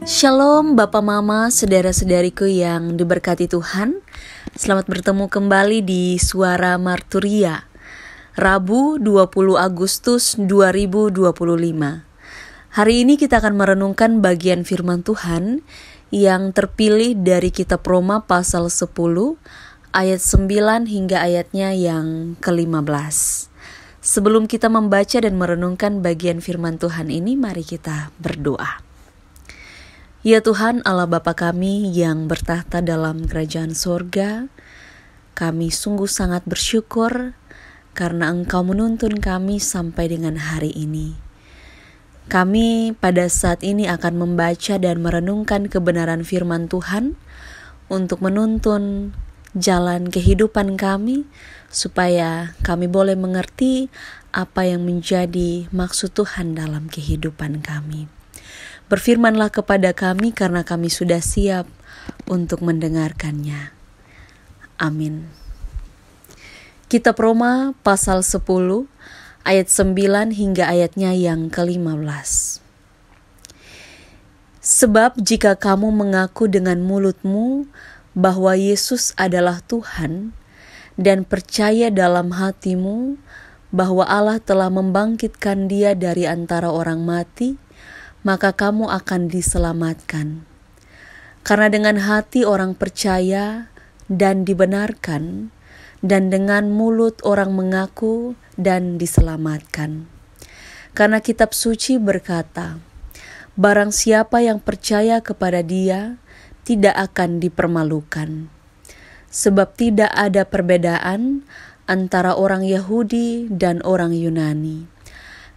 Shalom Bapak Mama, saudara-saudariku yang diberkati Tuhan. Selamat bertemu kembali di Suara Marturia, Rabu 20 Agustus 2025. Hari ini kita akan merenungkan bagian firman Tuhan yang terpilih dari kitab Roma pasal 10 ayat 9 hingga ayatnya yang ke-15. Sebelum kita membaca dan merenungkan bagian firman Tuhan ini, mari kita berdoa. Ya Tuhan Allah Bapa kami yang bertahta dalam kerajaan sorga, kami sungguh sangat bersyukur karena Engkau menuntun kami sampai dengan hari ini. Kami pada saat ini akan membaca dan merenungkan kebenaran firman Tuhan untuk menuntun jalan kehidupan kami, supaya kami boleh mengerti apa yang menjadi maksud Tuhan dalam kehidupan kami. Berfirmanlah kepada kami karena kami sudah siap untuk mendengarkannya. Amin. Kitab Roma pasal 10 ayat 9 hingga ayatnya yang ke-15. Sebab jika kamu mengaku dengan mulutmu bahwa Yesus adalah Tuhan dan percaya dalam hatimu bahwa Allah telah membangkitkan Dia dari antara orang mati, maka kamu akan diselamatkan. Karena dengan hati orang percaya dan dibenarkan, dan dengan mulut orang mengaku dan diselamatkan. Karena kitab suci berkata, barang siapa yang percaya kepada Dia tidak akan dipermalukan. Sebab tidak ada perbedaan antara orang Yahudi dan orang Yunani.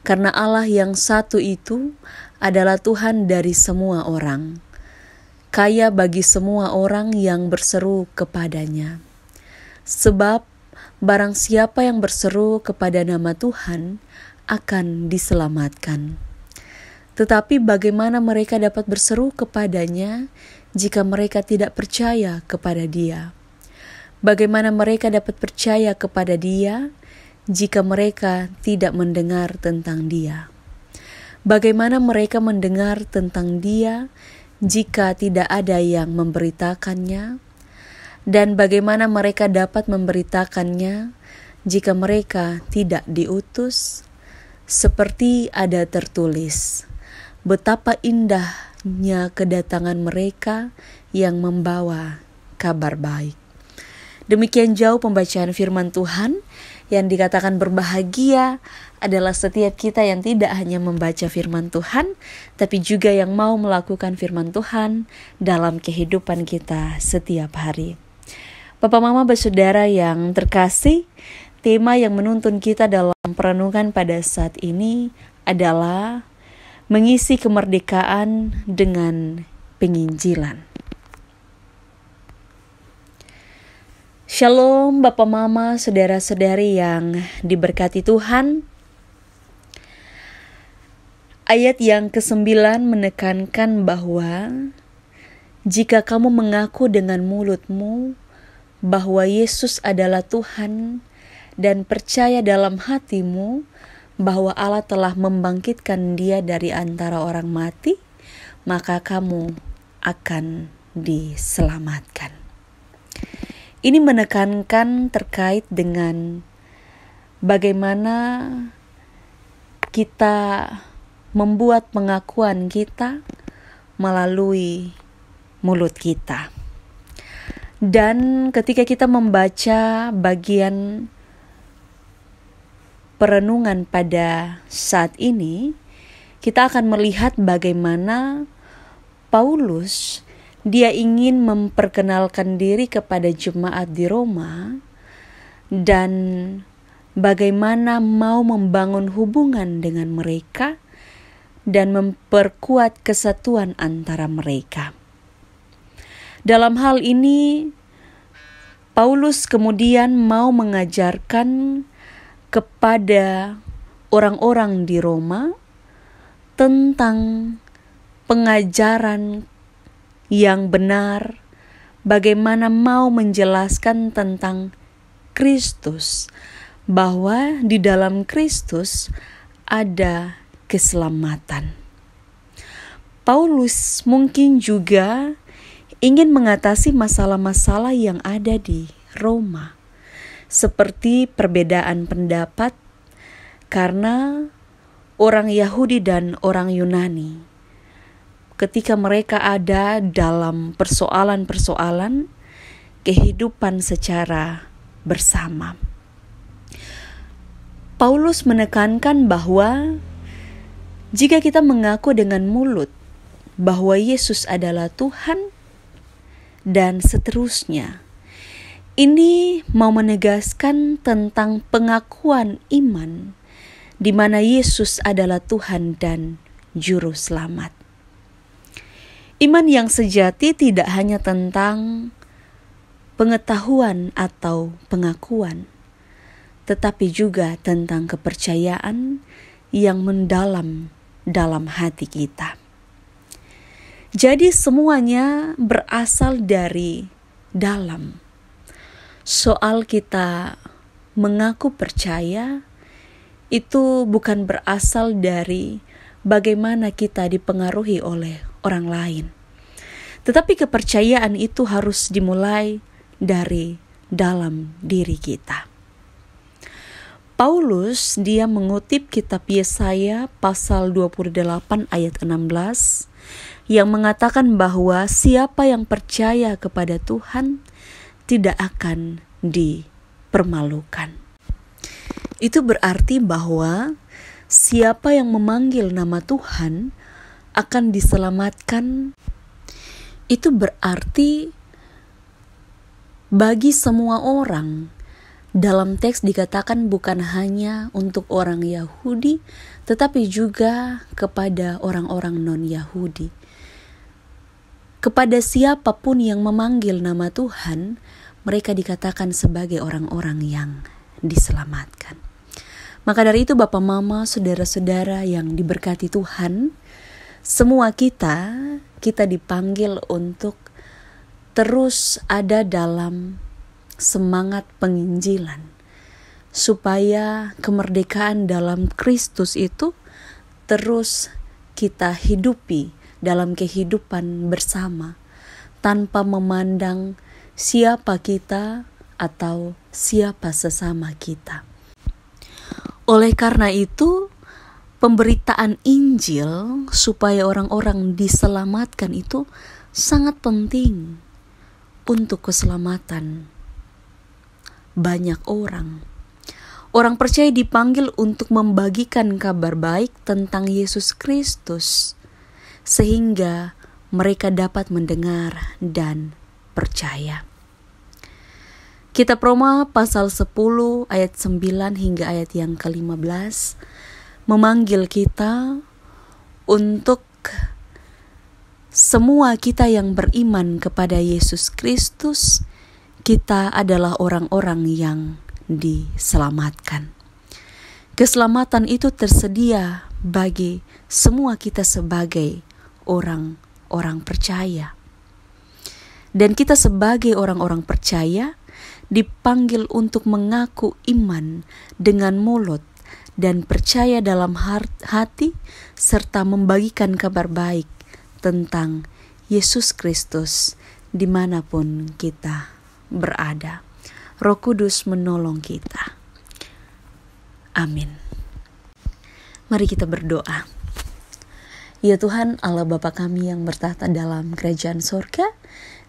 Karena Allah yang satu itu adalah Tuhan dari semua orang, kaya bagi semua orang yang berseru kepadanya. Sebab barang siapa yang berseru kepada nama Tuhan akan diselamatkan. Tetapi bagaimana mereka dapat berseru kepadanya jika mereka tidak percaya kepada Dia? Bagaimana mereka dapat percaya kepada Dia jika mereka tidak mendengar tentang Dia? Bagaimana mereka mendengar tentang Dia jika tidak ada yang memberitakannya? Dan bagaimana mereka dapat memberitakannya jika mereka tidak diutus? Seperti ada tertulis, betapa indahnya kedatangan mereka yang membawa kabar baik. Demikian jauh pembacaan firman Tuhan. Yang dikatakan berbahagia adalah setiap kita yang tidak hanya membaca firman Tuhan, tapi juga yang mau melakukan firman Tuhan dalam kehidupan kita setiap hari. Bapak Mama bersaudara yang terkasih, tema yang menuntun kita dalam perenungan pada saat ini adalah mengisi kemerdekaan dengan penginjilan. Shalom Bapak Mama, saudara-saudari yang diberkati Tuhan. Ayat yang ke-9 menekankan bahwa jika kamu mengaku dengan mulutmu bahwa Yesus adalah Tuhan dan percaya dalam hatimu bahwa Allah telah membangkitkan Dia dari antara orang mati, maka kamu akan diselamatkan. Ini menekankan terkait dengan bagaimana kita membuat pengakuan kita melalui mulut kita. Dan ketika kita membaca bagian perenungan pada saat ini, kita akan melihat bagaimana Paulus dia ingin memperkenalkan diri kepada jemaat di Roma dan bagaimana mau membangun hubungan dengan mereka dan memperkuat kesatuan antara mereka. Dalam hal ini, Paulus kemudian mau mengajarkan kepada orang-orang di Roma tentang pengajaran yang benar, bagaimana mau menjelaskan tentang Kristus, bahwa di dalam Kristus ada keselamatan. Paulus mungkin juga ingin mengatasi masalah-masalah yang ada di Roma, seperti perbedaan pendapat karena orang Yahudi dan orang Yunani. Ketika mereka ada dalam persoalan-persoalan kehidupan secara bersama, Paulus menekankan bahwa jika kita mengaku dengan mulut bahwa Yesus adalah Tuhan dan seterusnya, ini mau menegaskan tentang pengakuan iman di mana Yesus adalah Tuhan dan Juru Selamat. Iman yang sejati tidak hanya tentang pengetahuan atau pengakuan, tetapi juga tentang kepercayaan yang mendalam dalam hati kita. Jadi semuanya berasal dari dalam. Soal kita mengaku percaya itu bukan berasal dari bagaimana kita dipengaruhi oleh orang lain. Tetapi kepercayaan itu harus dimulai dari dalam diri kita. Paulus dia mengutip kitab Yesaya pasal 28 ayat 16 yang mengatakan bahwa siapa yang percaya kepada Tuhan tidak akan dipermalukan. Itu berarti bahwa siapa yang memanggil nama Tuhan akan diselamatkan. Itu berarti bagi semua orang. Dalam teks dikatakan bukan hanya untuk orang Yahudi, tetapi juga kepada orang-orang non-Yahudi. Kepada siapapun yang memanggil nama Tuhan, mereka dikatakan sebagai orang-orang yang diselamatkan. Maka dari itu Bapak Mama, saudara-saudara yang diberkati Tuhan, semua kita dipanggil untuk terus ada dalam semangat penginjilan, supaya kemerdekaan dalam Kristus itu terus kita hidupi dalam kehidupan bersama, tanpa memandang siapa kita atau siapa sesama kita. Oleh karena itu, pemberitaan Injil supaya orang-orang diselamatkan itu sangat penting untuk keselamatan banyak orang. Orang percaya dipanggil untuk membagikan kabar baik tentang Yesus Kristus, sehingga mereka dapat mendengar dan percaya. Kitab Roma pasal 10 ayat 9 hingga ayat yang ke-15 memanggil kita untuk semua kita yang beriman kepada Yesus Kristus, kita adalah orang-orang yang diselamatkan. Keselamatan itu tersedia bagi semua kita sebagai orang-orang percaya. Dan kita sebagai orang-orang percaya dipanggil untuk mengaku iman dengan mulut dan percaya dalam hati serta membagikan kabar baik tentang Yesus Kristus dimanapun kita berada. Roh Kudus menolong kita. Amin. Mari kita berdoa. Ya Tuhan Allah Bapa kami yang bertahta dalam kerajaan sorga,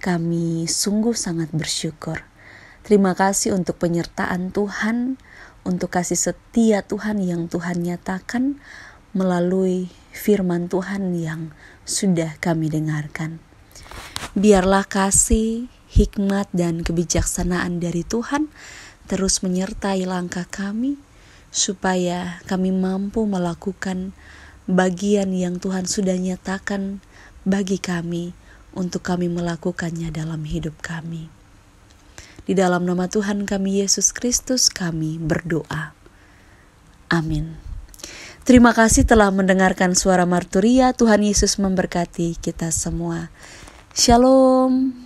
kami sungguh sangat bersyukur. Terima kasih untuk penyertaan Tuhan, untuk kasih setia Tuhan yang Tuhan nyatakan melalui firman Tuhan yang sudah kami dengarkan. Biarlah kasih, hikmat dan kebijaksanaan dari Tuhan terus menyertai langkah kami, supaya kami mampu melakukan bagian yang Tuhan sudah nyatakan bagi kami untuk kami melakukannya dalam hidup kami. Di dalam nama Tuhan kami Yesus Kristus kami berdoa. Amin. Terima kasih telah mendengarkan suara Marturia. Tuhan Yesus memberkati kita semua. Shalom.